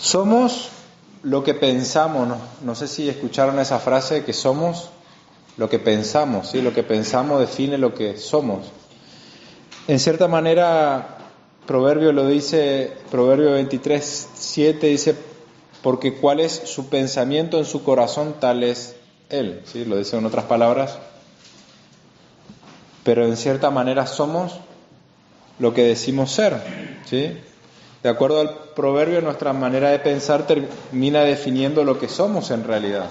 Somos lo que pensamos, ¿no? No sé si escucharon esa frase de que somos lo que pensamos, ¿sí? Lo que pensamos define lo que somos. En cierta manera, Proverbio lo dice, Proverbio 23:7 dice, porque cuál es su pensamiento en su corazón, tal es él, ¿sí? Lo dice en otras palabras. Pero en cierta manera somos lo que decimos ser, ¿sí? De acuerdo al proverbio, nuestra manera de pensar termina definiendo lo que somos en realidad.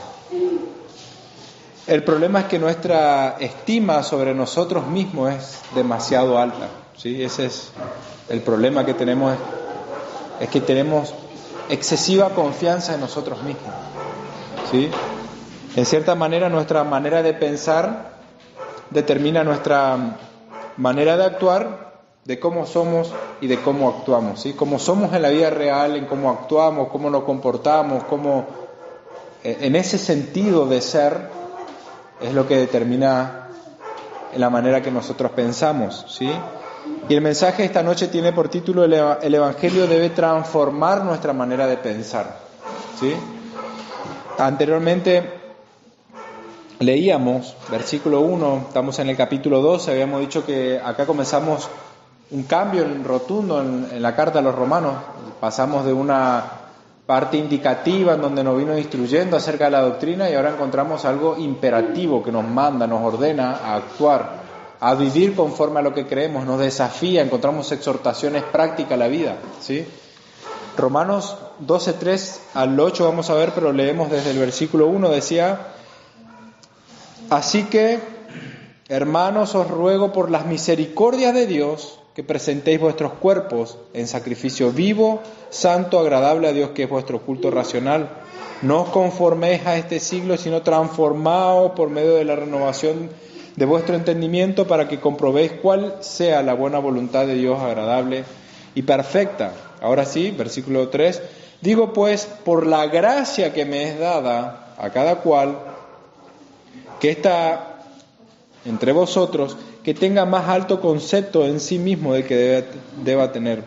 El problema es que nuestra estima sobre nosotros mismos es demasiado alta, ¿sí? Ese es el problema que tenemos, es que tenemos excesiva confianza en nosotros mismos, ¿sí? En cierta manera, nuestra manera de pensar determina nuestra manera de actuar, de cómo somos y de cómo actuamos, ¿sí? Cómo somos en la vida real, en cómo actuamos, cómo nos comportamos, cómo en ese sentido de ser es lo que determina la manera que nosotros pensamos, ¿sí? Y el mensaje de esta noche tiene por título el Evangelio debe transformar nuestra manera de pensar, ¿sí? Anteriormente leíamos versículo 1, estamos en el capítulo 12, habíamos dicho que acá comenzamos un cambio rotundo en la carta a los romanos. Pasamos de una parte indicativa en donde nos vino instruyendo acerca de la doctrina y ahora encontramos algo imperativo que nos manda, nos ordena a actuar, a vivir conforme a lo que creemos, nos desafía, encontramos exhortaciones prácticas a la vida, ¿sí? Romanos 12:3 al 8 vamos a ver, pero leemos desde el versículo 1, decía: así que, hermanos, os ruego por las misericordias de Dios que presentéis vuestros cuerpos en sacrificio vivo, santo, agradable a Dios, que es vuestro culto racional. No os conforméis a este siglo, sino transformaos por medio de la renovación de vuestro entendimiento, para que comprobéis cuál sea la buena voluntad de Dios, agradable y perfecta. Ahora sí, versículo 3. Digo pues, por la gracia que me es dada a cada cual, que está entre vosotros, que tenga más alto concepto en sí mismo del que deba tener,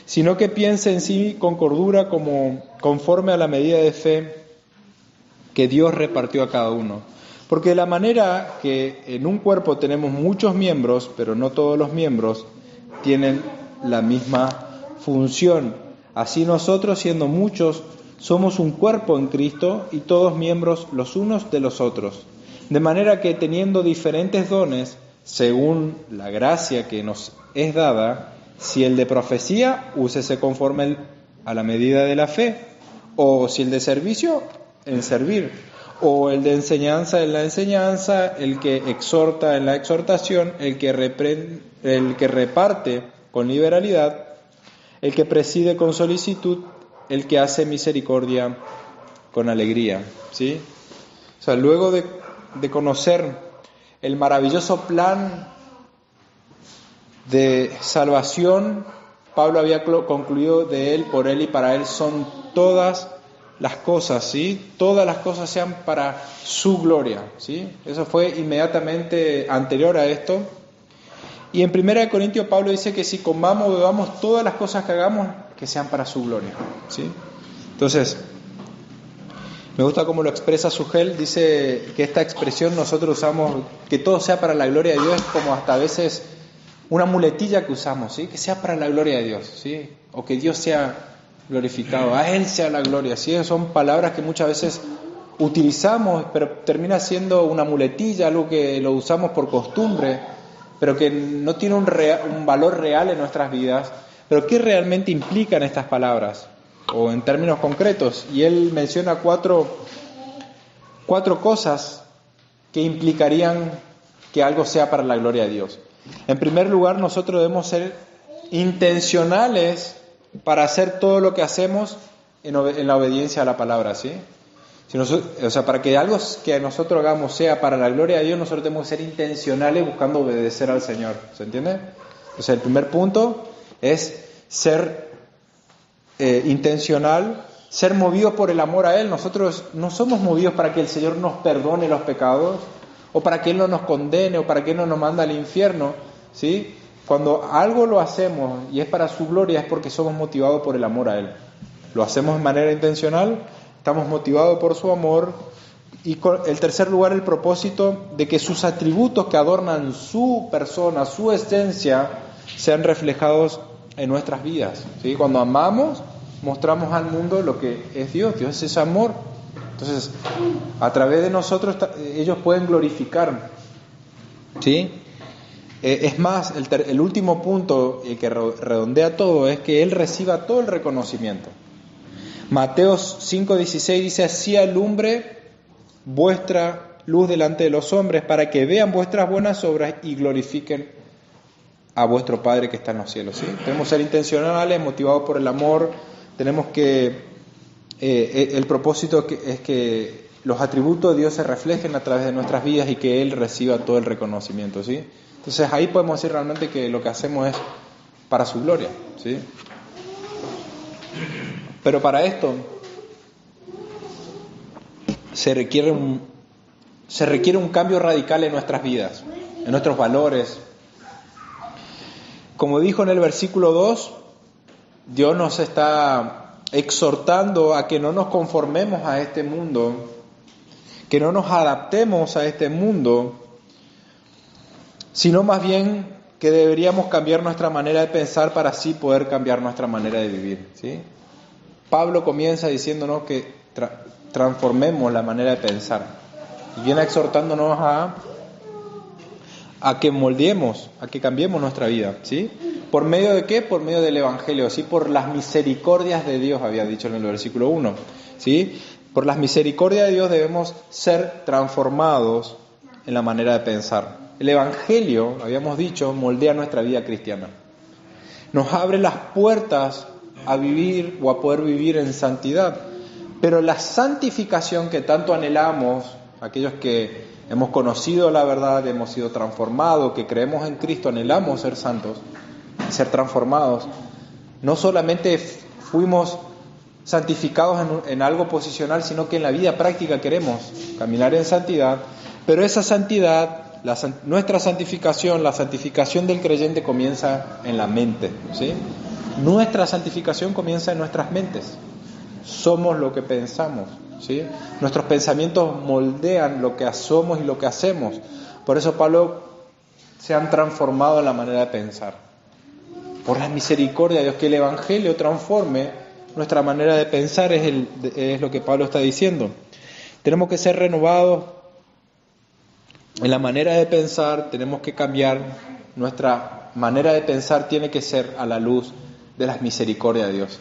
sino que piense en sí con cordura, como conforme a la medida de fe que Dios repartió a cada uno. Porque de la manera que en un cuerpo tenemos muchos miembros, pero no todos los miembros tienen la misma función, así nosotros, siendo muchos, somos un cuerpo en Cristo y todos miembros los unos de los otros. De manera que teniendo diferentes dones, según la gracia que nos es dada, si el de profecía, úsese conforme a la medida de la fe, o si el de servicio, en servir, o el de enseñanza, en la enseñanza, el que exhorta, en la exhortación, el que reparte con liberalidad, el que preside con solicitud, el que hace misericordia con alegría, ¿sí? O sea, luego de conocer el maravilloso plan de salvación, Pablo había concluido de él, por él y para él son todas las cosas, ¿sí? Todas las cosas sean para su gloria, ¿sí? Eso fue inmediatamente anterior a esto. Y en 1 Corintios Pablo dice que si comamos o bebamos, todas las cosas que hagamos, que sean para su gloria, ¿sí? Entonces, me gusta cómo lo expresa Sugel, dice que esta expresión nosotros usamos, que todo sea para la gloria de Dios, es como hasta a veces una muletilla que usamos, ¿sí? Que sea para la gloria de Dios, ¿sí? O que Dios sea glorificado, a Él sea la gloria, ¿sí? Son palabras que muchas veces utilizamos, pero termina siendo una muletilla, algo que lo usamos por costumbre, pero que no tiene un valor real en nuestras vidas. Pero ¿qué realmente implican estas palabras? O en términos concretos, y él menciona cuatro cosas que implicarían que algo sea para la gloria de Dios. En primer lugar, nosotros debemos ser intencionales para hacer todo lo que hacemos en la obediencia a la palabra, ¿sí? Para que algo que nosotros hagamos sea para la gloria de Dios, nosotros tenemos que ser intencionales buscando obedecer al Señor, ¿se entiende? Entonces, el primer punto es ser intencional, ser movidos por el amor a Él. Nosotros no somos movidos para que el Señor nos perdone los pecados, o para que Él no nos condene, o para que Él no nos mande al infierno, ¿sí? Cuando algo lo hacemos y es para su gloria, es porque somos motivados por el amor a Él. lo hacemos de manera intencional, estamos motivados por su amor. Y en tercer lugar, el propósito de que sus atributos que adornan su persona, su esencia, sean reflejados en nuestras vidas, ¿sí? Cuando amamos, mostramos al mundo lo que es Dios. Dios es amor. Entonces, a través de nosotros, ellos pueden glorificar, ¿sí? Es más, el último punto, el que redondea todo, es que Él reciba todo el reconocimiento. Mateo 5:16 dice: así alumbre vuestra luz delante de los hombres, para que vean vuestras buenas obras y glorifiquen a vuestro Padre que está en los cielos, ¿sí? Tenemos que ser intencionales, motivados por el amor. Tenemos que, el propósito es que los atributos de Dios se reflejen a través de nuestras vidas y que Él reciba todo el reconocimiento, ¿sí? Entonces ahí podemos decir realmente que lo que hacemos es para su gloria, ¿sí? Pero para esto se requiere un cambio radical en nuestras vidas, en nuestros valores. Como dijo en el versículo 2, Dios nos está exhortando a que no nos conformemos a este mundo, que no nos adaptemos a este mundo, sino más bien que deberíamos cambiar nuestra manera de pensar para así poder cambiar nuestra manera de vivir, ¿sí? Pablo comienza diciéndonos que transformemos la manera de pensar y viene exhortándonos a que moldeemos, a que cambiemos nuestra vida, ¿sí? ¿Por medio de qué? Por medio del Evangelio, ¿sí? Por las misericordias de Dios, había dicho en el versículo 1, ¿sí? Por las misericordias de Dios debemos ser transformados en la manera de pensar. El Evangelio, habíamos dicho, moldea nuestra vida cristiana. Nos abre las puertas a vivir o a poder vivir en santidad. Pero la santificación que tanto anhelamos, aquellos que hemos conocido la verdad, hemos sido transformados, que creemos en Cristo, anhelamos ser santos, ser transformados. No solamente fuimos santificados en algo posicional, sino que en la vida práctica queremos caminar en santidad. Pero esa santidad, nuestra santificación, la santificación del creyente comienza en la mente, ¿sí? Nuestra santificación comienza en nuestras mentes. Somos lo que pensamos, ¿sí? Nuestros pensamientos moldean lo que somos y lo que hacemos. Por eso Pablo se han transformado en la manera de pensar. Por la misericordia de Dios, que el Evangelio transforme nuestra manera de pensar, es lo que Pablo está diciendo. Tenemos que ser renovados en la manera de pensar, tenemos que cambiar. Nuestra manera de pensar tiene que ser a la luz de las misericordias de Dios,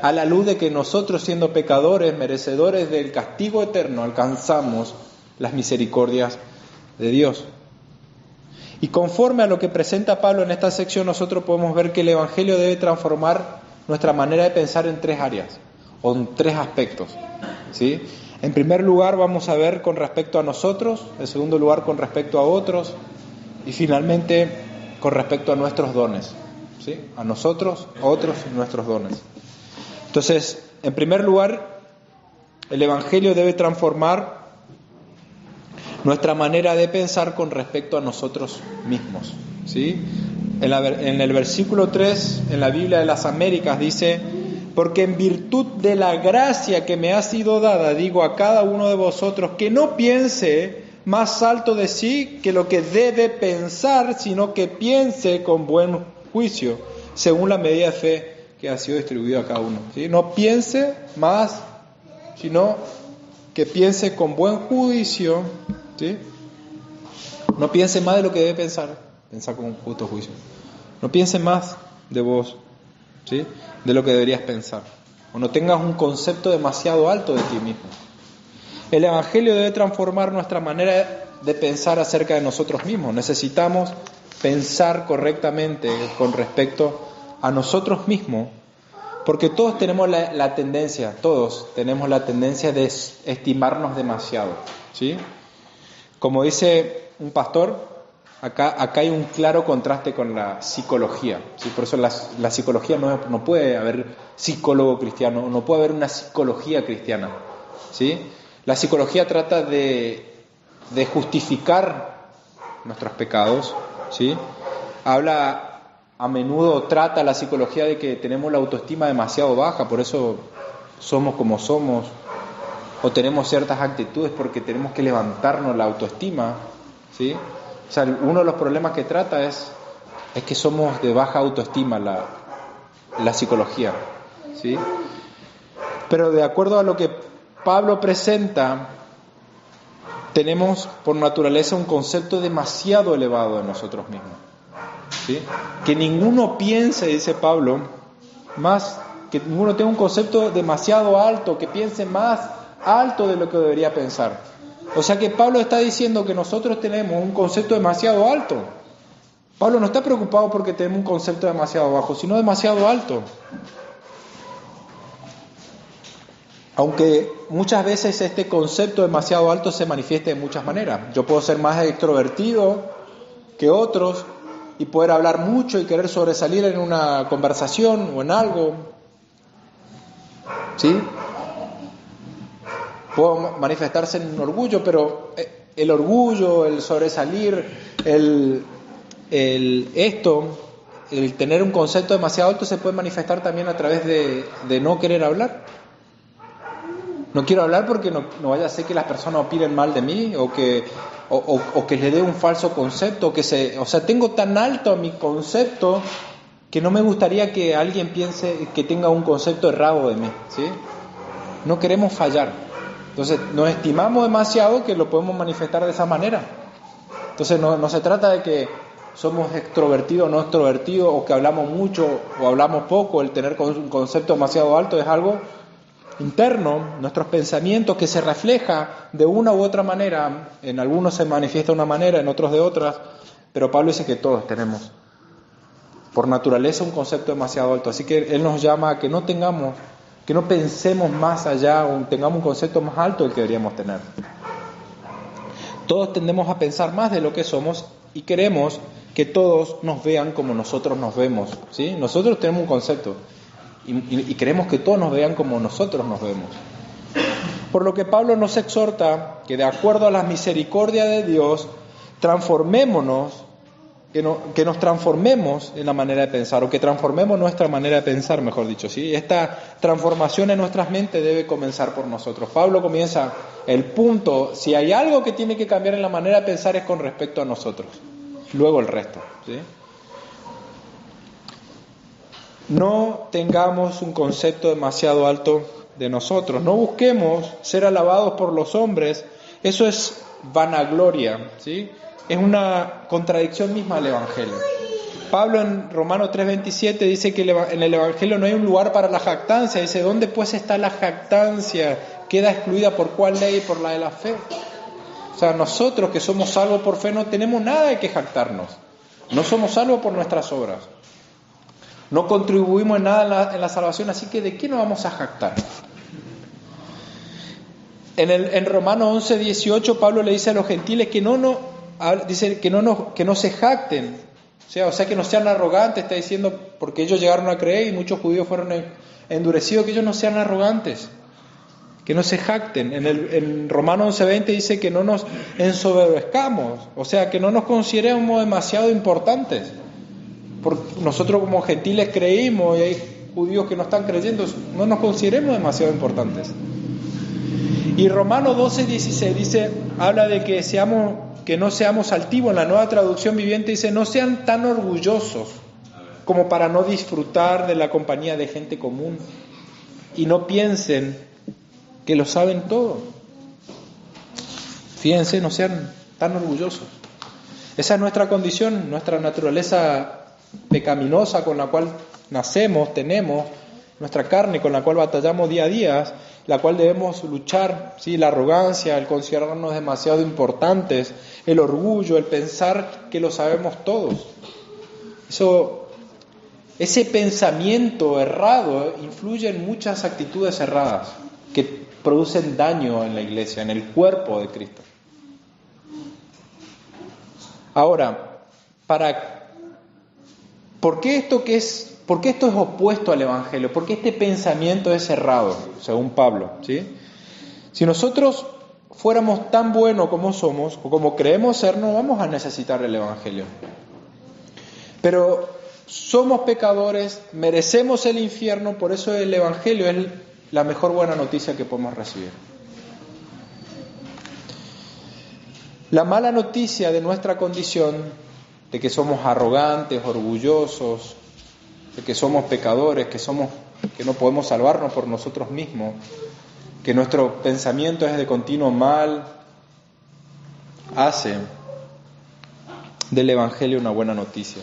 a la luz de que nosotros, siendo pecadores, merecedores del castigo eterno, alcanzamos las misericordias de Dios. Y conforme a lo que presenta Pablo en esta sección, nosotros podemos ver que el Evangelio debe transformar nuestra manera de pensar en tres áreas, o en tres aspectos, ¿sí? En primer lugar vamos a ver con respecto a nosotros, en segundo lugar con respecto a otros, y finalmente con respecto a nuestros dones, ¿sí? A nosotros, a otros y nuestros dones. Entonces, en primer lugar, el Evangelio debe transformar nuestra manera de pensar con respecto a nosotros mismos, ¿sí? En el versículo 3, en la Biblia de las Américas, dice: porque en virtud de la gracia que me ha sido dada, digo a cada uno de vosotros que no piense más alto de sí que lo que debe pensar, sino que piense con buen juicio, según la medida de fe que ha sido distribuida a cada uno, ¿sí? No piense más, sino que piense con buen juicio, ¿sí? No piense más de lo que debe pensar, pensar con justo juicio. No piense más de vos, ¿sí? De lo que deberías pensar. O no tengas un concepto demasiado alto de ti mismo. El Evangelio debe transformar nuestra manera de pensar acerca de nosotros mismos. Necesitamos pensar correctamente con respecto a nosotros mismos, porque todos tenemos la tendencia de estimarnos demasiado, ¿sí? Como dice un pastor, acá hay un claro contraste con la psicología, ¿sí? Por eso la psicología no puede haber psicólogo cristiano, no puede haber una psicología cristiana, ¿sí? La psicología trata de justificar nuestros pecados, ¿sí? A menudo trata la psicología de que tenemos la autoestima demasiado baja, por eso somos como somos, o tenemos ciertas actitudes porque tenemos que levantarnos la autoestima, ¿sí? O sea, uno de los problemas que trata es que somos de baja autoestima la psicología, ¿sí? Pero de acuerdo a lo que Pablo presenta, tenemos por naturaleza un concepto demasiado elevado de nosotros mismos, ¿sí? Que ninguno piense, dice Pablo, que ninguno tenga un concepto demasiado alto, que piense más alto de lo que debería pensar. O sea que Pablo está diciendo que nosotros tenemos un concepto demasiado alto. Pablo no está preocupado porque tenemos un concepto demasiado bajo, sino demasiado alto. Aunque muchas veces este concepto demasiado alto se manifiesta de muchas maneras. Yo puedo ser más extrovertido que otros y poder hablar mucho y querer sobresalir en una conversación o en algo, ¿sí? Puedo manifestarse en un orgullo, pero el orgullo, el sobresalir, el tener un concepto demasiado alto se puede manifestar también a través de no querer hablar. No quiero hablar porque no vaya a ser que las personas opinen mal de mí o que les dé un falso concepto, o sea, tengo tan alto mi concepto que no me gustaría que alguien piense que tenga un concepto errado de mí, ¿sí? No queremos fallar. Entonces nos estimamos demasiado que lo podemos manifestar de esa manera. Entonces no se trata de que somos extrovertidos o no extrovertidos, o que hablamos mucho o hablamos poco. El tener un concepto demasiado alto es algo interno, nuestros pensamientos, que se refleja de una u otra manera. En algunos se manifiesta de una manera, en otros de otras, pero Pablo dice que todos tenemos por naturaleza un concepto demasiado alto. Así que él nos llama a que no pensemos más allá, o tengamos un concepto más alto del que deberíamos tener. Todos tendemos a pensar más de lo que somos y queremos que todos nos vean como nosotros nos vemos, ¿sí? Nosotros tenemos un concepto y queremos que todos nos vean como nosotros nos vemos. Por lo que Pablo nos exhorta que de acuerdo a la misericordia de Dios, que nos transformemos en la manera de pensar, o que transformemos nuestra manera de pensar, mejor dicho, ¿sí? Esta transformación en nuestras mentes debe comenzar por nosotros. Pablo comienza el punto, si hay algo que tiene que cambiar en la manera de pensar es con respecto a nosotros, luego el resto, ¿sí? No tengamos un concepto demasiado alto de nosotros, no busquemos ser alabados por los hombres, eso es vanagloria, ¿sí? Es una contradicción misma al Evangelio. Pablo en Romanos 3:27 dice que en el Evangelio no hay un lugar para la jactancia. Dice, ¿dónde pues está la jactancia? ¿Queda excluida por cuál ley? Por la de la fe. O sea, nosotros que somos salvos por fe no tenemos nada de que jactarnos. No somos salvos por nuestras obras. No contribuimos en nada en la salvación, así que ¿de qué nos vamos a jactar? En Romanos 11:18 Pablo le dice a los gentiles que no se jacten, o sea que no sean arrogantes, está diciendo, porque ellos llegaron a creer y muchos judíos fueron endurecidos, que ellos no sean arrogantes, que no se jacten. En Romanos 11:20 dice que no nos ensoberbezcamos, o sea que no nos consideremos demasiado importantes, porque nosotros como gentiles creímos y hay judíos que no están creyendo, no nos consideremos demasiado importantes. Y Romanos 12:16 dice, habla de que no seamos altivos. En la Nueva Traducción Viviente dice, no sean tan orgullosos como para no disfrutar de la compañía de gente común y no piensen que lo saben todo. Fíjense, no sean tan orgullosos. Esa es nuestra condición, nuestra naturaleza pecaminosa con la cual nacemos, tenemos, nuestra carne con la cual batallamos día a día, la cual debemos luchar, ¿sí? La arrogancia, el considerarnos demasiado importantes, el orgullo, el pensar que lo sabemos todos. Ese pensamiento errado influye en muchas actitudes erradas que producen daño en la iglesia, en el cuerpo de Cristo. Ahora, ¿por qué esto es opuesto al Evangelio? ¿Por qué este pensamiento es errado, según Pablo? ¿Sí? Si nosotros fuéramos tan buenos como somos, o como creemos ser, no vamos a necesitar el Evangelio. Pero somos pecadores, merecemos el infierno, por eso el Evangelio es la mejor buena noticia que podemos recibir. La mala noticia de nuestra condición, de que somos arrogantes, orgullosos, de que somos pecadores, que no podemos salvarnos por nosotros mismos, que nuestro pensamiento es de continuo mal, hace del Evangelio una buena noticia.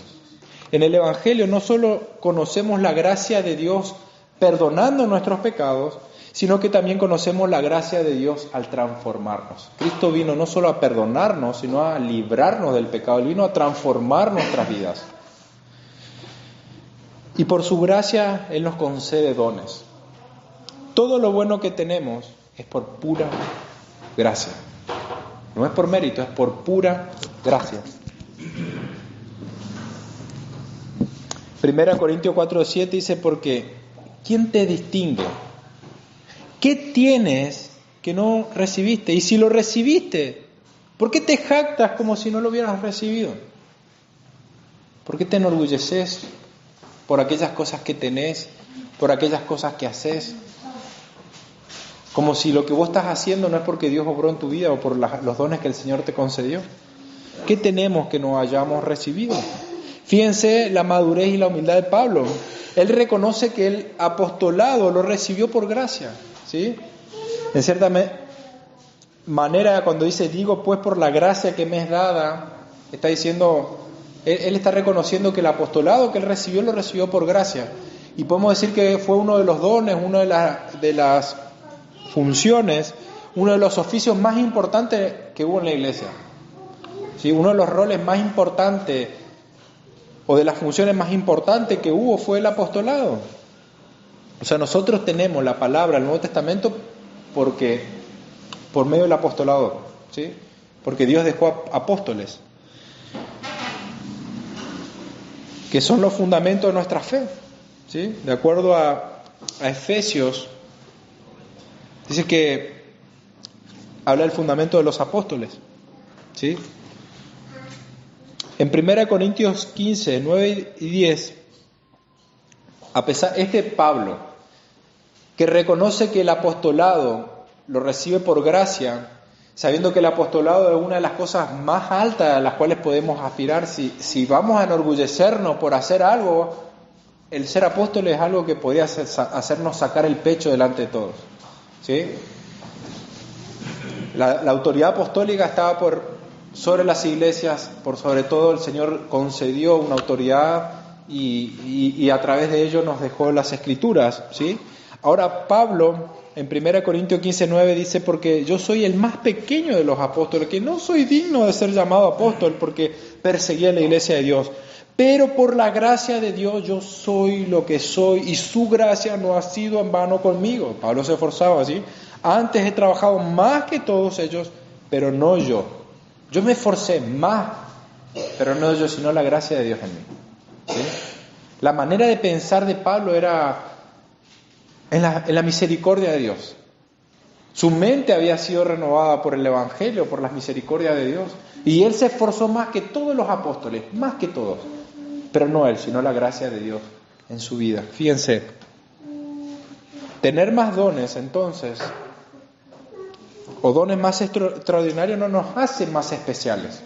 En el Evangelio no solo conocemos la gracia de Dios perdonando nuestros pecados, sino que también conocemos la gracia de Dios al transformarnos. Cristo vino no solo a perdonarnos, sino a librarnos del pecado. Él vino a transformar nuestras vidas. Y por su gracia Él nos concede dones. Todo lo bueno que tenemos es por pura gracia. No es por mérito, es por pura gracia. 1 Corintios 4:7 dice, porque ¿quién te distingue? ¿Qué tienes que no recibiste? Y si lo recibiste, ¿por qué te jactas como si no lo hubieras recibido? ¿Por qué te enorgulleces por aquellas cosas que tenés, por aquellas cosas que haces? Como si lo que vos estás haciendo no es porque Dios obró en tu vida o por los dones que el Señor te concedió. ¿Qué tenemos que no hayamos recibido? Fíjense la madurez y la humildad de Pablo. Él reconoce que el apostolado lo recibió por gracia, ¿sí? En cierta manera, cuando dice, digo pues por la gracia que me es dada, está diciendo, él está reconociendo que el apostolado que él recibió, lo recibió por gracia. Y podemos decir que fue uno de los dones, una de las funciones, uno de los oficios más importantes que hubo en la iglesia. ¿Sí? Uno de los roles más importantes o de las funciones más importantes que hubo fue el apostolado. O sea, nosotros tenemos la palabra, el Nuevo Testamento, por medio del apostolado, ¿sí? Porque Dios dejó apóstoles, que son los fundamentos de nuestra fe, ¿sí? De acuerdo a Efesios, dice que habla del fundamento de los apóstoles, ¿sí? En 1 Corintios 15, 9 y 10, Pablo, que reconoce que el apostolado lo recibe por gracia, sabiendo que el apostolado es una de las cosas más altas a las cuales podemos aspirar. Si vamos a enorgullecernos por hacer algo, el ser apóstol es algo que podría hacernos sacar el pecho delante de todos, ¿sí? La autoridad apostólica estaba sobre las iglesias, por sobre todo el Señor concedió una autoridad y a través de ello nos dejó las Escrituras, ¿sí? Ahora Pablo en 1 Corintios 15:9 dice, porque yo soy el más pequeño de los apóstoles, que no soy digno de ser llamado apóstol porque perseguía la iglesia de Dios, pero por la gracia de Dios yo soy lo que soy y su gracia no ha sido en vano conmigo. Pablo se esforzaba así. Antes he trabajado más que todos ellos, pero no yo. Yo me esforcé más, pero no yo, sino la gracia de Dios en mí, ¿sí? La manera de pensar de Pablo era en la misericordia de Dios. Su mente había sido renovada por el Evangelio, por las misericordias de Dios. Y él se esforzó más que todos los apóstoles, más que todos. Pero no él, sino la gracia de Dios en su vida. Fíjense, tener más dones entonces, o dones más extraordinarios, no nos hacen más especiales.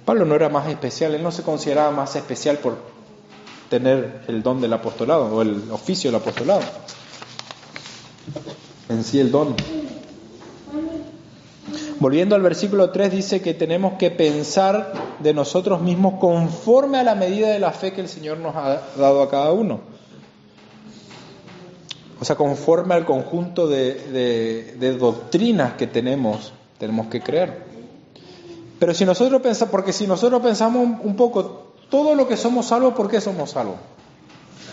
Pablo no era más especial, él no se consideraba más especial por tener el don del apostolado o el oficio del apostolado. En sí el don. Volviendo al versículo 3, dice que tenemos que pensar de nosotros mismos conforme a la medida de la fe que el Señor nos ha dado a cada uno. O sea, conforme al conjunto de doctrinas que tenemos que creer. Pero si nosotros pensamos un poco, todo lo que somos salvos, ¿por qué somos salvos?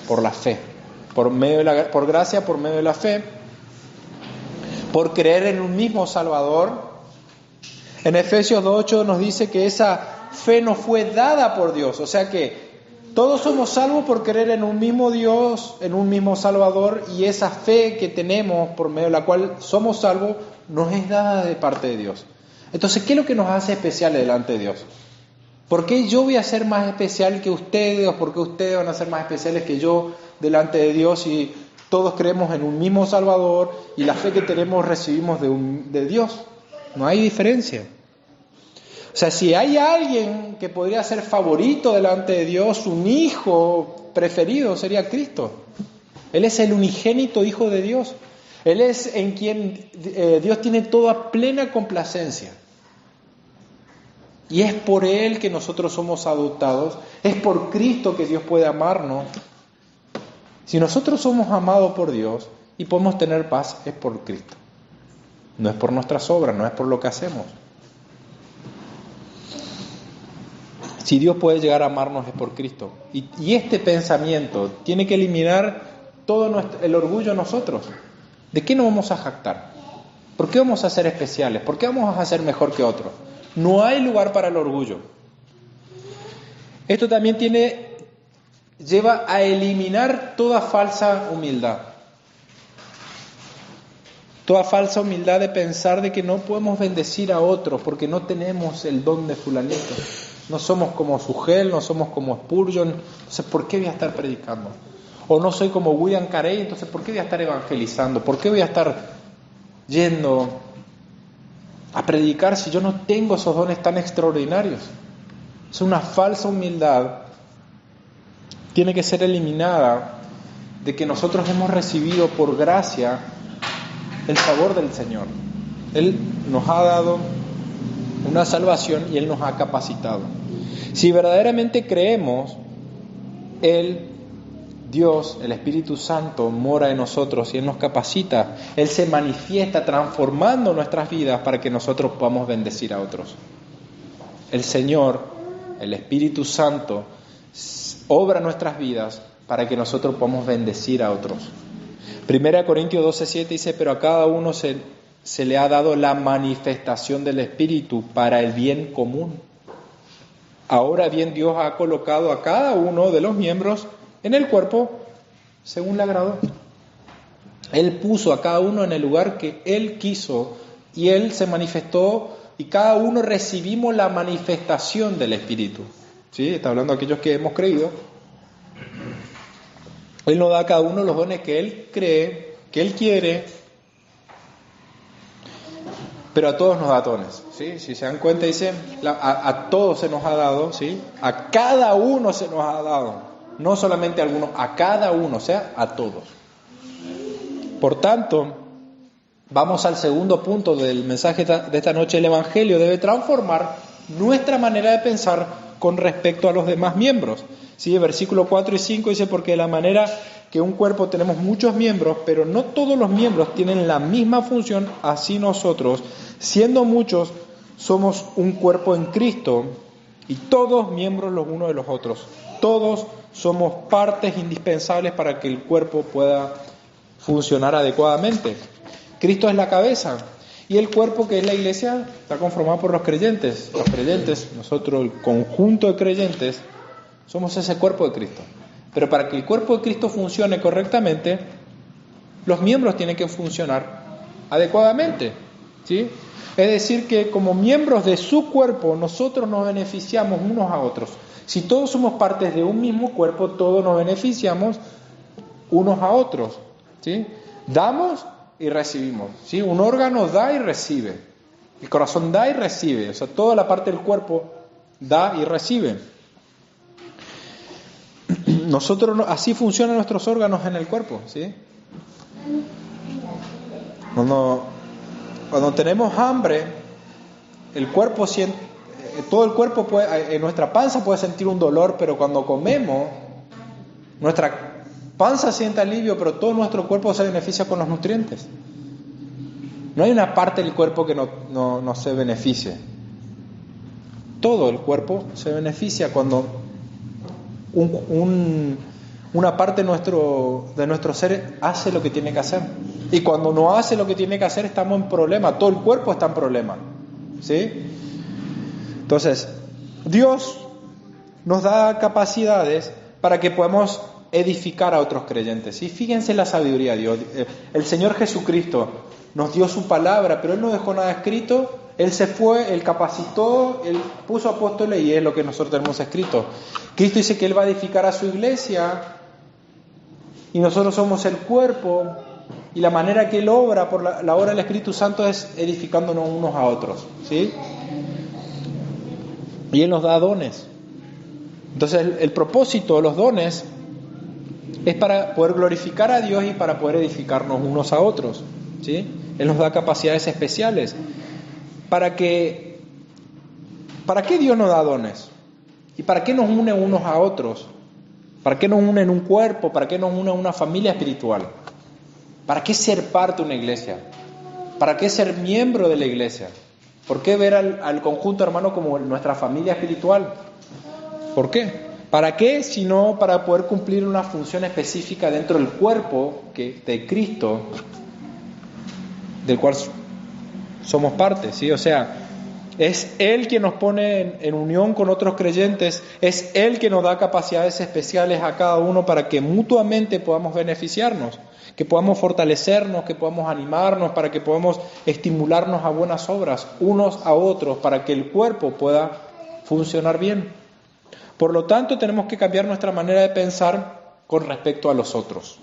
Por la fe, por gracia, por medio de la fe, por creer en un mismo Salvador. En Efesios 2:8 nos dice que esa fe nos fue dada por Dios, o sea que todos somos salvos por creer en un mismo Dios, en un mismo Salvador, y esa fe que tenemos por medio de la cual somos salvos nos es dada de parte de Dios. Entonces, ¿qué es lo que nos hace especiales delante de Dios? ¿Por qué yo voy a ser más especial que ustedes? ¿O por qué ustedes van a ser más especiales que yo delante de Dios? Y todos creemos en un mismo Salvador y la fe que tenemos recibimos de Dios. No hay diferencia. O sea, si hay alguien que podría ser favorito delante de Dios, un hijo preferido, sería Cristo. Él es el unigénito Hijo de Dios. Él es en quien Dios tiene toda plena complacencia. Y es por Él que nosotros somos adoptados. Es por Cristo que Dios puede amarnos. Si nosotros somos amados por Dios y podemos tener paz, es por Cristo. No es por nuestras obras, no es por lo que hacemos. Si Dios puede llegar a amarnos es por Cristo. Y este pensamiento tiene que eliminar todo el orgullo en nosotros. ¿De qué nos vamos a jactar? ¿Por qué vamos a ser especiales? ¿Por qué vamos a ser mejor que otros? No hay lugar para el orgullo. Esto también lleva a eliminar toda falsa humildad. Toda falsa humildad de pensar de que no podemos bendecir a otros porque no tenemos el don de fulanito. No somos como Sugel, no somos como Spurgeon, entonces ¿por qué voy a estar predicando? O no soy como William Carey, entonces ¿por qué voy a estar evangelizando? ¿Por qué voy a estar yendo a predicar si yo no tengo esos dones tan extraordinarios? Es una falsa humildad. Tiene que ser eliminada de que nosotros hemos recibido por gracia el favor del Señor. Él nos ha dado una salvación y Él nos ha capacitado. Si verdaderamente creemos, Dios, el Espíritu Santo, mora en nosotros y Él nos capacita. Él se manifiesta transformando nuestras vidas para que nosotros podamos bendecir a otros. El Señor, el Espíritu Santo, obra nuestras vidas para que nosotros podamos bendecir a otros. 1 Corintios 12:7 dice, pero a cada uno se le ha dado la manifestación del Espíritu para el bien común. Ahora bien, Dios ha colocado a cada uno de los miembros en el cuerpo según le agradó. Él puso a cada uno en el lugar que Él quiso y Él se manifestó y cada uno recibimos la manifestación del Espíritu. ¿Sí? Está hablando de aquellos que hemos creído. Él nos da a cada uno los dones que Él cree, que Él quiere, pero a todos nos da dones. ¿Sí? Si se dan cuenta, dice, a todos se nos ha dado, ¿sí? A cada uno se nos ha dado. No solamente a algunos, a cada uno, o sea, a todos. Por tanto, vamos al segundo punto del mensaje de esta noche. El Evangelio debe transformar nuestra manera de pensar con respecto a los demás miembros. Sí, versículo 4 y 5 dice, porque de la manera que un cuerpo tenemos muchos miembros, pero no todos los miembros tienen la misma función, así nosotros, siendo muchos, somos un cuerpo en Cristo y todos miembros los unos de los otros. Todos somos partes indispensables para que el cuerpo pueda funcionar adecuadamente. Cristo es la cabeza y el cuerpo, que es la iglesia, está conformado por los creyentes. Los creyentes, nosotros, el conjunto de creyentes, somos ese cuerpo de Cristo. Pero para que el cuerpo de Cristo funcione correctamente, los miembros tienen que funcionar adecuadamente, ¿sí? Es decir, que como miembros de su cuerpo, nosotros nos beneficiamos unos a otros. Si todos somos partes de un mismo cuerpo, todos nos beneficiamos unos a otros, ¿sí? Damos y recibimos, ¿sí? Un órgano da y recibe. El corazón da y recibe. O sea, toda la parte del cuerpo da y recibe. Así funcionan nuestros órganos en el cuerpo, ¿sí? Cuando tenemos hambre, el cuerpo siente, todo el cuerpo en nuestra panza puede sentir un dolor, pero cuando comemos, nuestra panza siente alivio, pero todo nuestro cuerpo se beneficia con los nutrientes. No hay una parte del cuerpo que no se beneficie. Todo el cuerpo se beneficia cuando una parte de nuestro ser hace lo que tiene que hacer. Y cuando no hace lo que tiene que hacer, estamos en problema. Todo el cuerpo está en problema, ¿sí? Entonces, Dios nos da capacidades para que podamos edificar a otros creyentes. Y fíjense la sabiduría de Dios. El Señor Jesucristo nos dio su palabra, pero Él no dejó nada escrito. Él se fue, Él capacitó, Él puso apóstoles y es lo que nosotros tenemos escrito. Cristo dice que Él va a edificar a su iglesia y nosotros somos el cuerpo, y la manera que Él obra por la obra del Espíritu Santo es edificándonos unos a otros, ¿sí? Y Él nos da dones. Entonces el propósito de los dones es para poder glorificar a Dios y para poder edificarnos unos a otros, ¿sí? Él nos da capacidades especiales. ¿Para qué Dios nos da dones? ¿Y para qué nos une unos a otros? ¿Para qué nos une en un cuerpo? ¿Para qué nos une una familia espiritual? ¿Para qué ser parte de una iglesia? ¿Para qué ser miembro de la iglesia? ¿Por qué ver al conjunto hermano como nuestra familia espiritual? ¿Por qué? ¿Para qué? Sino para poder cumplir una función específica dentro del cuerpo de Cristo, del cual somos parte, ¿sí? O sea, es Él quien nos pone en unión con otros creyentes, es Él que nos da capacidades especiales a cada uno para que mutuamente podamos beneficiarnos, que podamos fortalecernos, que podamos animarnos, para que podamos estimularnos a buenas obras unos a otros, para que el cuerpo pueda funcionar bien. Por lo tanto, tenemos que cambiar nuestra manera de pensar con respecto a los otros.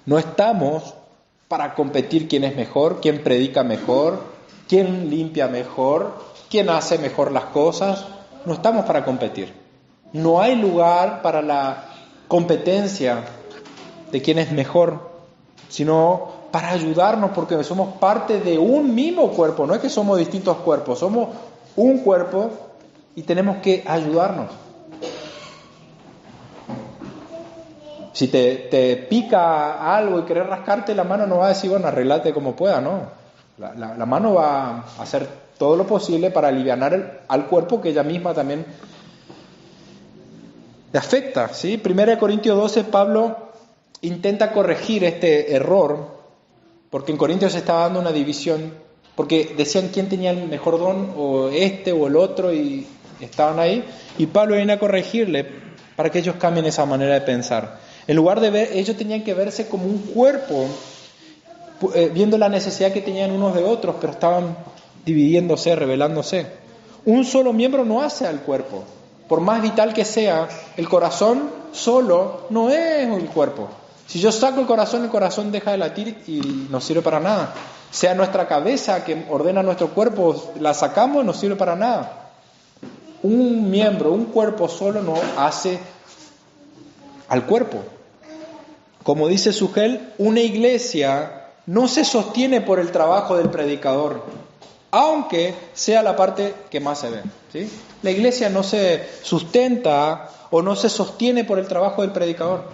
No estamos para competir quién es mejor, quién predica mejor, quién limpia mejor, quién hace mejor las cosas. No estamos para competir. No hay lugar para la competencia de quién es mejor, sino para ayudarnos, porque somos parte de un mismo cuerpo. No es que somos distintos cuerpos, somos un cuerpo y tenemos que ayudarnos. Si te pica algo y querés rascarte la mano, no va a decir, bueno, arreglate como pueda, no. La mano va a hacer todo lo posible para alivianar al cuerpo que ella misma también le afecta, ¿sí? 1 Corintios 12, Pablo intenta corregir este error, porque en Corintios se estaba dando una división, porque decían quién tenía el mejor don, o este o el otro, y estaban ahí, y Pablo viene a corregirle para que ellos cambien esa manera de pensar. En lugar de ver, ellos tenían que verse como un cuerpo, viendo la necesidad que tenían unos de otros, pero estaban dividiéndose, rebelándose. Un solo miembro no hace al cuerpo. Por más vital que sea, el corazón solo no es el cuerpo. Si yo saco el corazón deja de latir y no sirve para nada. Sea nuestra cabeza que ordena nuestro cuerpo, la sacamos y no sirve para nada. Un miembro, un cuerpo solo no hace al cuerpo. Como dice Sugel, una iglesia no se sostiene por el trabajo del predicador, aunque sea la parte que más se ve, ¿sí? La iglesia no se sustenta o no se sostiene por el trabajo del predicador,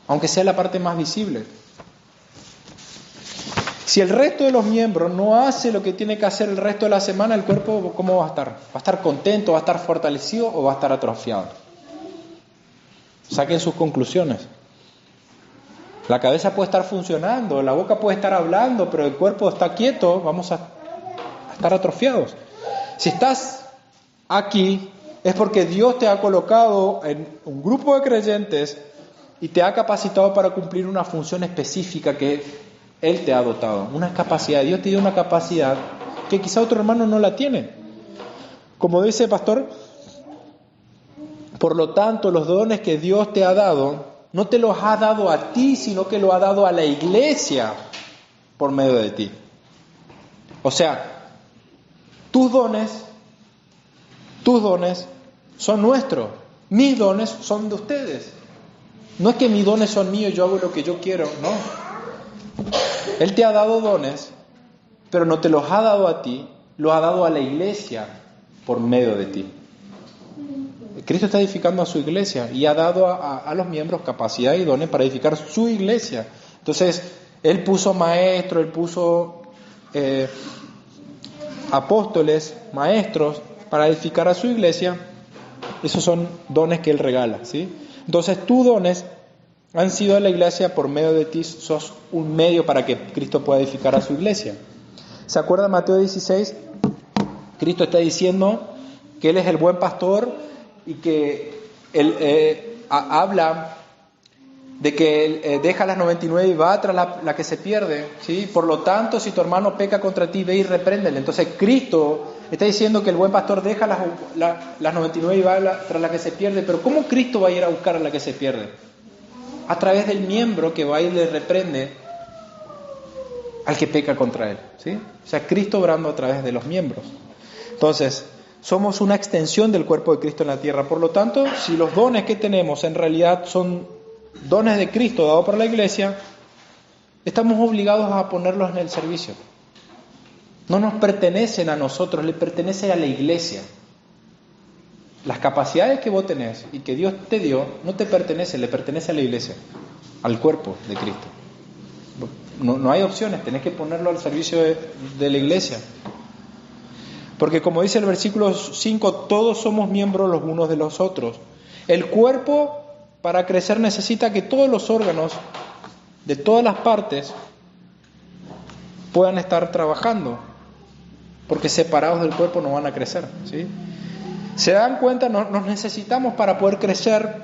aunque sea la parte más visible. Si el resto de los miembros no hace lo que tiene que hacer el resto de la semana, el cuerpo, ¿cómo va a estar? ¿Va a estar contento, va a estar fortalecido o va a estar atrofiado? Saquen sus conclusiones. La cabeza puede estar funcionando, la boca puede estar hablando, pero el cuerpo está quieto, vamos a estar atrofiados. Si estás aquí, es porque Dios te ha colocado en un grupo de creyentes y te ha capacitado para cumplir una función específica que Él te ha dotado. Una capacidad, Dios te dio una capacidad que quizá otro hermano no la tiene. Como dice el pastor, por lo tanto, los dones que Dios te ha dado, no te los ha dado a ti, sino que lo ha dado a la iglesia por medio de ti. O sea, tus dones son nuestros, mis dones son de ustedes. No es que mis dones son míos y yo hago lo que yo quiero, no. Él te ha dado dones, pero no te los ha dado a ti, los ha dado a la iglesia por medio de ti. Cristo está edificando a su iglesia y ha dado a los miembros capacidad y dones para edificar su iglesia. Entonces, Él puso maestros, Él puso apóstoles, maestros para edificar a su iglesia. Esos son dones que Él regala, ¿sí? Entonces, tus dones han sido a la iglesia por medio de ti, sos un medio para que Cristo pueda edificar a su iglesia. ¿Se acuerdan Mateo 16? Cristo está diciendo que Él es el buen pastor y que Él habla de que Él deja las 99 y va tras la que se pierde, ¿sí? Por lo tanto, si tu hermano peca contra ti, ve y repréndele. Entonces Cristo está diciendo que el buen pastor deja las 99 y va tras la que se pierde, pero ¿cómo Cristo va a ir a buscar a la que se pierde? a través del miembro que va y le reprende al que peca contra él, ¿sí? O sea, Cristo obrando a través de los miembros. Entonces, somos una extensión del cuerpo de Cristo en la tierra. Por lo tanto, si los dones que tenemos en realidad son dones de Cristo dados por la iglesia, estamos obligados a ponerlos en el servicio. No nos pertenecen a nosotros, le pertenece a la iglesia. Las capacidades que vos tenés y que Dios te dio no te pertenecen, le pertenece a la iglesia, al cuerpo de Cristo. No hay opciones, tenés que ponerlo al servicio de la iglesia. Porque como dice el versículo 5, todos somos miembros los unos de los otros. El cuerpo, para crecer, necesita que todos los órganos de todas las partes puedan estar trabajando, porque separados del cuerpo no van a crecer, ¿sí? ¿Se dan cuenta? Nos necesitamos para poder crecer,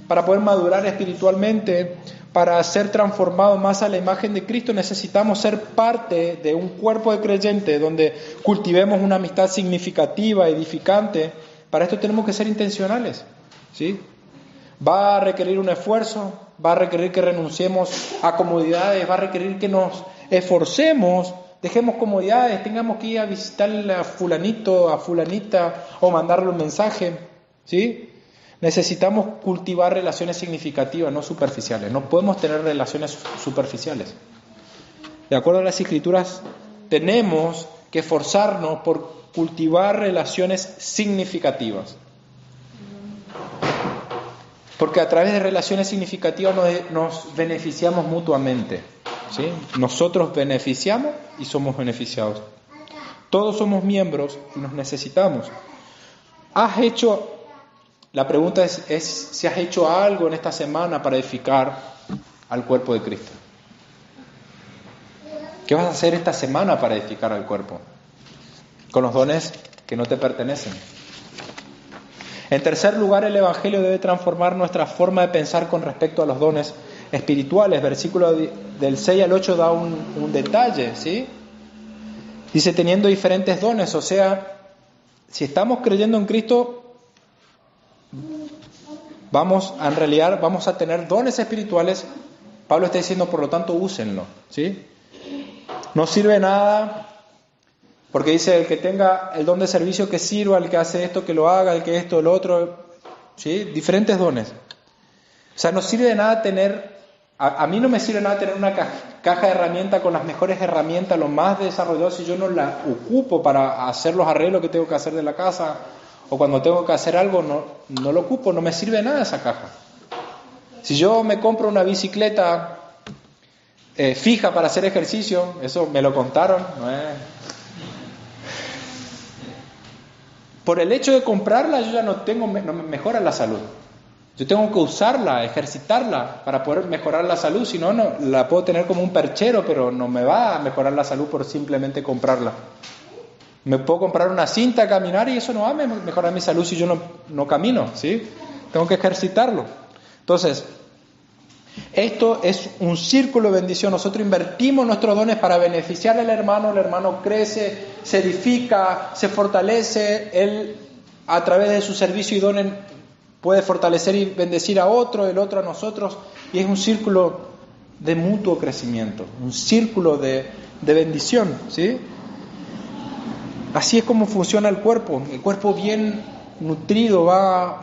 para poder madurar espiritualmente, para ser transformados más a la imagen de Cristo. Necesitamos ser parte de un cuerpo de creyentes donde cultivemos una amistad significativa, edificante. Para esto tenemos que ser intencionales, ¿sí? Va a requerir un esfuerzo, va a requerir que renunciemos a comodidades, va a requerir que nos esforcemos, dejemos comodidades, tengamos que ir a visitar a fulanito, a fulanita o mandarle un mensaje, ¿sí? Necesitamos cultivar relaciones significativas, no superficiales. No podemos tener relaciones superficiales. De acuerdo a las Escrituras, tenemos que esforzarnos por cultivar relaciones significativas. Porque a través de relaciones significativas nos beneficiamos mutuamente, ¿sí? Nosotros beneficiamos y somos beneficiados. Todos somos miembros y nos necesitamos. La pregunta es si has hecho algo en esta semana para edificar al cuerpo de Cristo. ¿Qué vas a hacer esta semana para edificar al cuerpo? Con los dones que no te pertenecen. En tercer lugar, el Evangelio debe transformar nuestra forma de pensar con respecto a los dones espirituales. Versículo del 6 al 8 da un detalle, ¿sí? Dice, teniendo diferentes dones, o sea, si estamos creyendo en Cristo, vamos a tener dones espirituales. Pablo está diciendo, por lo tanto, úsenlo, ¿sí? No sirve nada, porque dice, el que tenga el don de servicio que sirva, el que hace esto que lo haga, el que esto, el otro, ¿sí? Diferentes dones. O sea, no sirve de nada tener, a mí no me sirve de nada tener una caja de herramientas con las mejores herramientas, lo más desarrollado, si yo no la ocupo para hacer los arreglos que tengo que hacer de la casa, o cuando tengo que hacer algo, no lo ocupo, no me sirve de nada esa caja. Si yo me compro una bicicleta fija para hacer ejercicio, eso me lo contaron, ¿no es? Por el hecho de comprarla, yo ya no me mejora la salud. Yo tengo que usarla, ejercitarla para poder mejorar la salud, si no la puedo tener como un perchero, pero no me va a mejorar la salud por simplemente comprarla. Me puedo comprar una cinta, caminar, y eso no va a mejorar mi salud si yo no camino, ¿sí? Tengo que ejercitarlo. Entonces, esto es un círculo de bendición. Nosotros invertimos nuestros dones para beneficiar al hermano. El hermano crece, se edifica, se fortalece. Él, a través de su servicio y dones, puede fortalecer y bendecir a otro, el otro a nosotros. Y es un círculo de mutuo crecimiento, un círculo de bendición, ¿sí? Así es como funciona el cuerpo. El cuerpo bien nutrido va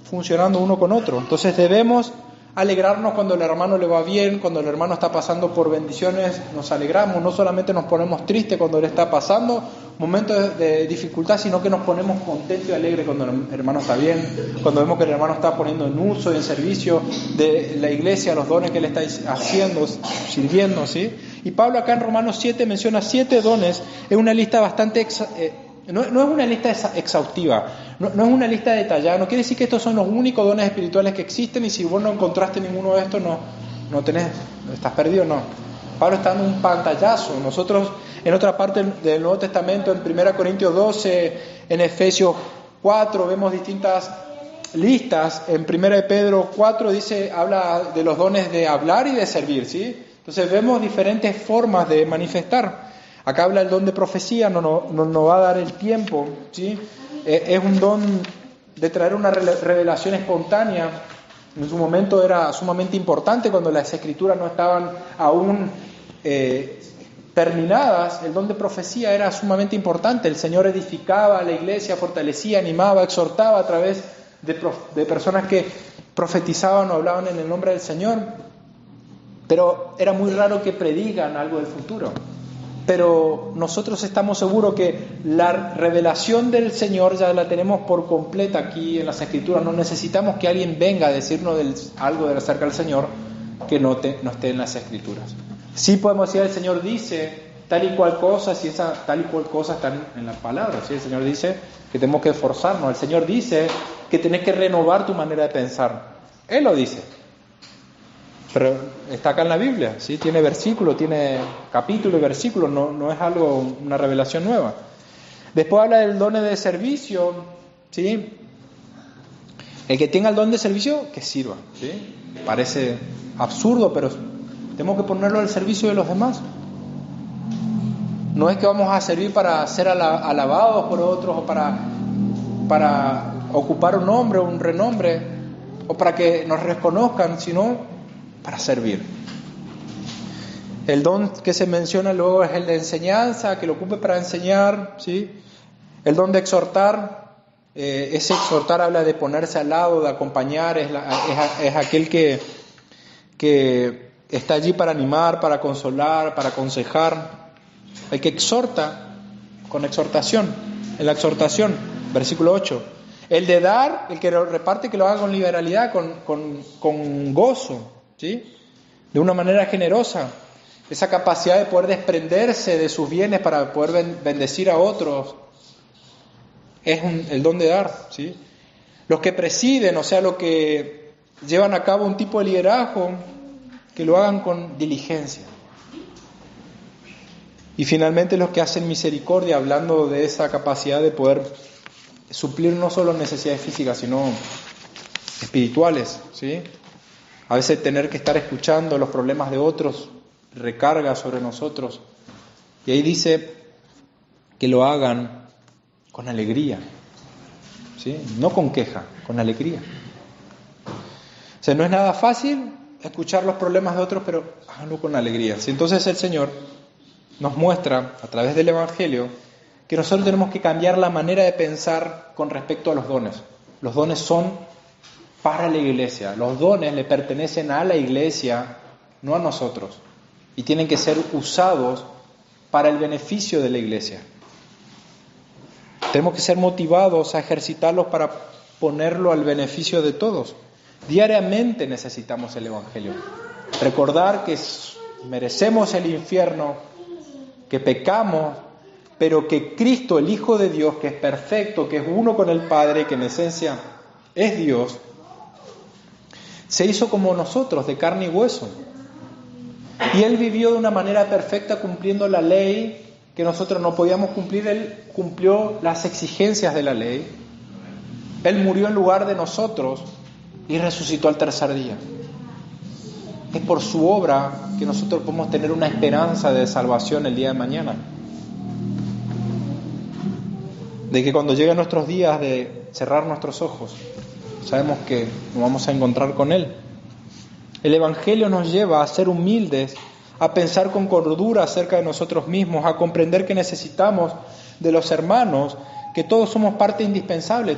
funcionando uno con otro. Entonces debemos alegrarnos cuando el hermano le va bien, cuando el hermano está pasando por bendiciones, nos alegramos. No solamente nos ponemos tristes cuando él está pasando momentos de dificultad, sino que nos ponemos contentos y alegres cuando el hermano está bien, cuando vemos que el hermano está poniendo en uso y en servicio de la iglesia los dones que él está haciendo, sirviendo, ¿sí? Y Pablo acá en Romanos 7 menciona 7 dones. Es una lista bastante no es una lista exhaustiva, no es una lista detallada. No quiere decir que estos son los únicos dones espirituales que existen, y si vos no encontraste ninguno de estos, estás perdido, no. Pablo está dando un pantallazo. Nosotros en otra parte del Nuevo Testamento, en 1 Corintios 12, en Efesios 4, vemos distintas listas. En 1 Pedro 4 habla de los dones de hablar y de servir, ¿sí? Entonces vemos diferentes formas de manifestar. Acá habla el don de profecía, no va a dar el tiempo, ¿sí? Es un don de traer una revelación espontánea. En su momento era sumamente importante cuando las escrituras no estaban aún terminadas. El don de profecía era sumamente importante. El Señor edificaba a la iglesia, fortalecía, animaba, exhortaba a través de personas que profetizaban o hablaban en el nombre del Señor. Pero era muy raro que predigan algo del futuro. Pero nosotros estamos seguros que la revelación del Señor ya la tenemos por completa aquí en las Escrituras. No necesitamos que alguien venga a decirnos algo acerca del Señor que no esté en las Escrituras. Sí podemos decir, el Señor dice tal y cual cosa, si esa tal y cual cosa está en la palabra. ¿Sí? El Señor dice que tenemos que esforzarnos. El Señor dice que tenés que renovar tu manera de pensar. Él lo dice. Pero está acá en la Biblia, ¿sí? Tiene versículo, tiene capítulo y versículo, no es algo, una revelación nueva. Después habla del don de servicio, ¿sí? El que tenga el don de servicio, que sirva, ¿sí? Parece absurdo, pero tenemos que ponerlo al servicio de los demás. No es que vamos a servir para ser alabados por otros o para ocupar un nombre o un renombre o para que nos reconozcan, sino para servir. El don que se menciona luego es el de enseñanza, que lo ocupe para enseñar, ¿sí? El don de exhortar, ese exhortar habla de ponerse al lado, de acompañar, es aquel que está allí para animar, para consolar, para aconsejar. El que exhorta con exhortación, en la exhortación, versículo 8. El de dar, el que lo reparte, que lo haga con liberalidad, con gozo, ¿sí? De una manera generosa. Esa capacidad de poder desprenderse de sus bienes para poder bendecir a otros es el don de dar, ¿sí? Los que presiden, o sea, los que llevan a cabo un tipo de liderazgo, que lo hagan con diligencia. Y finalmente los que hacen misericordia, hablando de esa capacidad de poder suplir no solo necesidades físicas, sino espirituales, ¿sí? A veces tener que estar escuchando los problemas de otros recarga sobre nosotros. Y ahí dice que lo hagan con alegría, ¿sí? No con queja, con alegría. O sea, no es nada fácil escuchar los problemas de otros, pero háganlo con alegría. ¿Sí? Entonces el Señor nos muestra a través del Evangelio que nosotros tenemos que cambiar la manera de pensar con respecto a los dones. Los dones son para la iglesia. Los dones le pertenecen a la iglesia, no a nosotros. Y tienen que ser usados para el beneficio de la iglesia. Tenemos que ser motivados a ejercitarlos para ponerlo al beneficio de todos. Diariamente necesitamos el Evangelio. Recordar que merecemos el infierno, que pecamos, pero que Cristo, el Hijo de Dios, que es perfecto, que es uno con el Padre, que en esencia es Dios, se hizo como nosotros, de carne y hueso. Y Él vivió de una manera perfecta cumpliendo la ley que nosotros no podíamos cumplir. Él cumplió las exigencias de la ley. Él murió en lugar de nosotros y resucitó al tercer día. Es por su obra que nosotros podemos tener una esperanza de salvación el día de mañana. De que cuando lleguen nuestros días de cerrar nuestros ojos, sabemos que nos vamos a encontrar con Él. El Evangelio nos lleva a ser humildes, a pensar con cordura acerca de nosotros mismos, a comprender que necesitamos de los hermanos, que todos somos parte indispensable.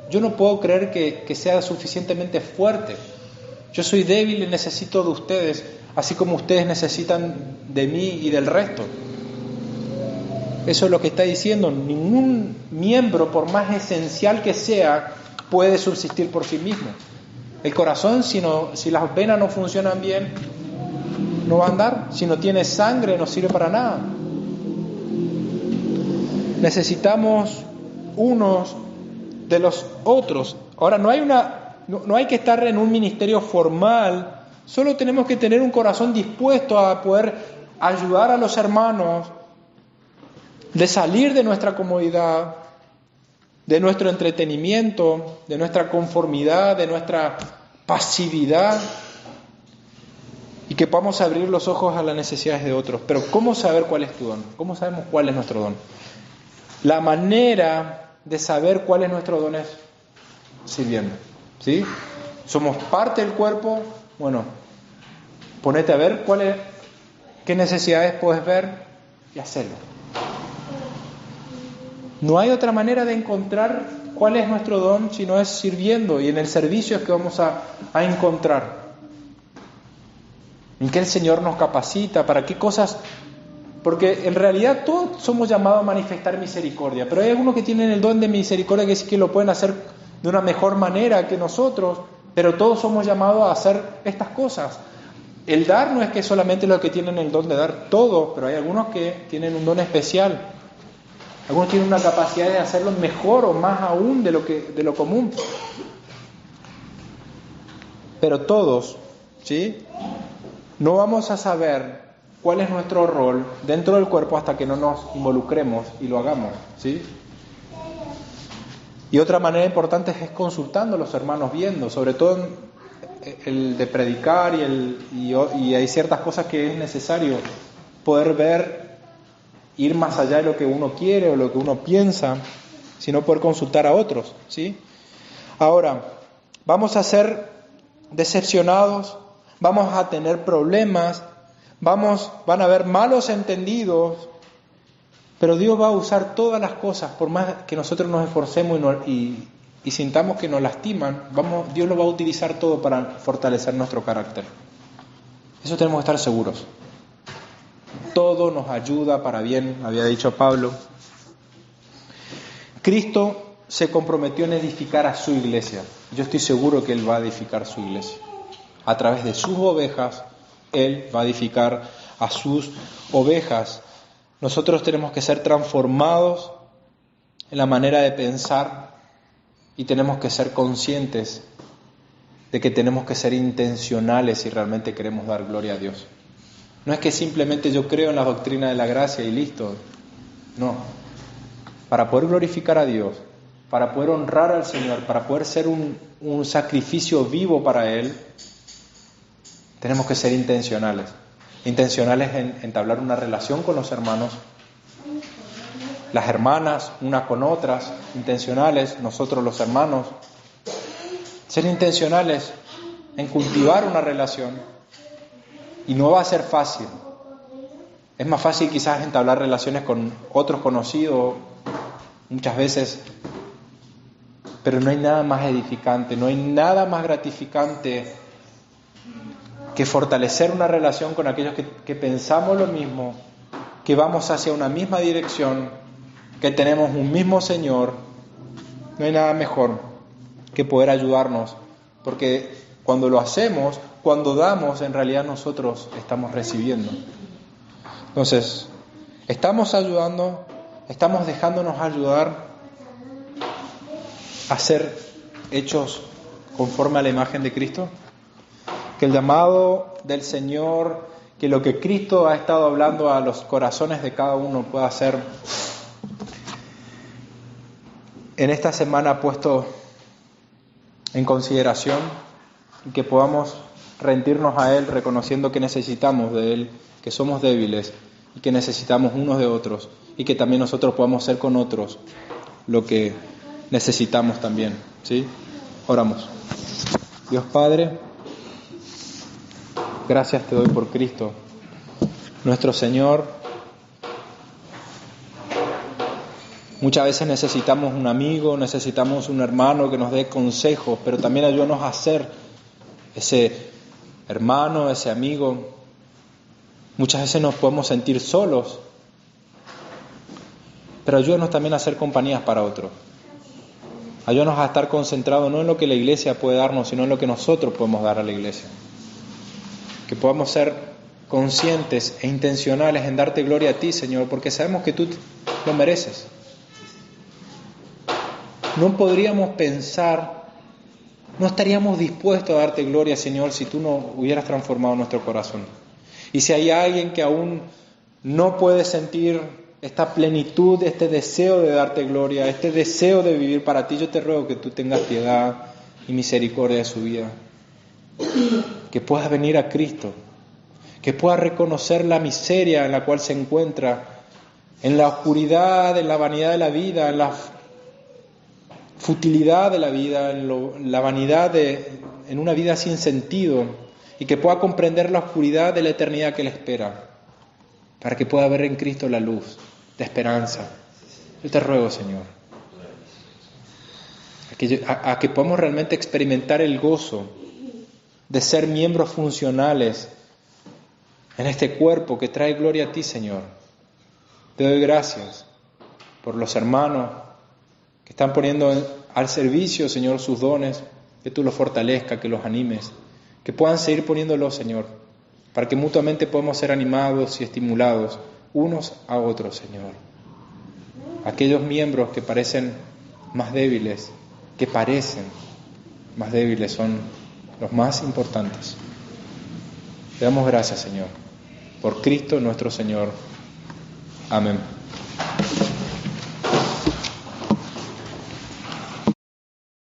Yo no puedo creer que sea suficientemente fuerte. Yo soy débil y necesito de ustedes, así como ustedes necesitan de mí y del resto. Eso es lo que está diciendo. Ningún miembro, por más esencial que sea, puede subsistir por sí mismo. El corazón, si las venas no funcionan bien, no va a andar. Si no tiene sangre, no sirve para nada. Necesitamos unos de los otros. Ahora, no hay que estar en un ministerio formal. Solo tenemos que tener un corazón dispuesto a poder ayudar a los hermanos, de salir de nuestra comodidad, de nuestro entretenimiento, de nuestra conformidad, de nuestra pasividad, y que podamos abrir los ojos a las necesidades de otros. Pero ¿cómo saber cuál es tu don? ¿Cómo sabemos cuál es nuestro don? La manera de saber cuál es nuestro don es sirviendo, ¿sí? Somos parte del cuerpo. Bueno, ponete a ver qué necesidades puedes ver y hacerlo. No hay otra manera de encontrar cuál es nuestro don si no es sirviendo, y en el servicio es que vamos a encontrar en qué el Señor nos capacita, para qué cosas, porque en realidad todos somos llamados a manifestar misericordia, pero hay algunos que tienen el don de misericordia que sí que lo pueden hacer de una mejor manera que nosotros, pero todos somos llamados a hacer estas cosas. El dar no es que solamente los que tienen el don de dar todo, pero hay algunos que tienen un don especial. Algunos tienen una capacidad de hacerlo mejor o más aún de lo común. Pero todos, ¿sí?, no vamos a saber cuál es nuestro rol dentro del cuerpo hasta que no nos involucremos y lo hagamos, ¿sí? Y otra manera importante es consultando a los hermanos, viendo, sobre todo el de predicar y hay ciertas cosas que es necesario poder ver, ir más allá de lo que uno quiere o lo que uno piensa, sino poder consultar a otros, ¿sí? Ahora, vamos a ser decepcionados, vamos a tener problemas, van a haber malos entendidos, pero Dios va a usar todas las cosas, por más que nosotros nos esforcemos y sintamos que nos lastiman, Dios lo va a utilizar todo para fortalecer nuestro carácter. Eso tenemos que estar seguros. Todo nos ayuda para bien, había dicho Pablo. Cristo se comprometió en edificar a su iglesia. Yo estoy seguro que Él va a edificar su iglesia. A través de sus ovejas, Él va a edificar a sus ovejas. Nosotros tenemos que ser transformados en la manera de pensar y tenemos que ser conscientes de que tenemos que ser intencionales si realmente queremos dar gloria a Dios. No es que simplemente yo creo en la doctrina de la gracia y listo. No. Para poder glorificar a Dios, para poder honrar al Señor, para poder ser un sacrificio vivo para Él, tenemos que ser intencionales. Intencionales en entablar una relación con los hermanos, las hermanas unas con otras, intencionales, nosotros los hermanos. Ser intencionales en cultivar una relación. Y no va a ser fácil. Es más fácil quizás entablar relaciones con otros conocidos, muchas veces, pero no hay nada más edificante, no hay nada más gratificante que fortalecer una relación con aquellos que pensamos lo mismo, que vamos hacia una misma dirección, que tenemos un mismo Señor. No hay nada mejor que poder ayudarnos, porque cuando lo hacemos, cuando damos, en realidad nosotros estamos recibiendo. Entonces, estamos ayudando, estamos dejándonos ayudar a ser hechos conforme a la imagen de Cristo. Que el llamado del Señor, que lo que Cristo ha estado hablando a los corazones de cada uno pueda ser en esta semana puesto en consideración, y que podamos rendirnos a Él reconociendo que necesitamos de Él, que somos débiles y que necesitamos unos de otros, y que también nosotros podamos ser con otros lo que necesitamos también, ¿sí? Oramos. Dios Padre, gracias te doy por Cristo, nuestro Señor. Muchas veces necesitamos un amigo, necesitamos un hermano que nos dé consejos, pero también ayúdanos a ser ese hermano, ese amigo. Muchas veces nos podemos sentir solos, pero ayúdanos también a ser compañías para otros. Ayúdanos a estar concentrados no en lo que la iglesia puede darnos, sino en lo que nosotros podemos dar a la iglesia. Que podamos ser conscientes e intencionales en darte gloria a ti, Señor, porque sabemos que tú lo mereces. No podríamos pensar, no estaríamos dispuestos a darte gloria, Señor, si tú no hubieras transformado nuestro corazón. Y si hay alguien que aún no puede sentir esta plenitud, este deseo de darte gloria, este deseo de vivir para ti, yo te ruego que tú tengas piedad y misericordia de su vida. Que pueda venir a Cristo, que pueda reconocer la miseria en la cual se encuentra, en la oscuridad, en la vanidad de la vida, en la futilidad de la vida, la vanidad en una vida sin sentido, y que pueda comprender la oscuridad de la eternidad que le espera, para que pueda ver en Cristo la luz de esperanza. Yo te ruego, Señor, a que podamos realmente experimentar el gozo de ser miembros funcionales en este cuerpo que trae gloria a ti, Señor. Te doy gracias por los hermanos que están poniendo al servicio, Señor, sus dones, que tú los fortalezcas, que los animes, que puedan seguir poniéndolos, Señor, para que mutuamente podamos ser animados y estimulados unos a otros, Señor. Aquellos miembros que parecen más débiles, son los más importantes. Te damos gracias, Señor, por Cristo nuestro Señor. Amén.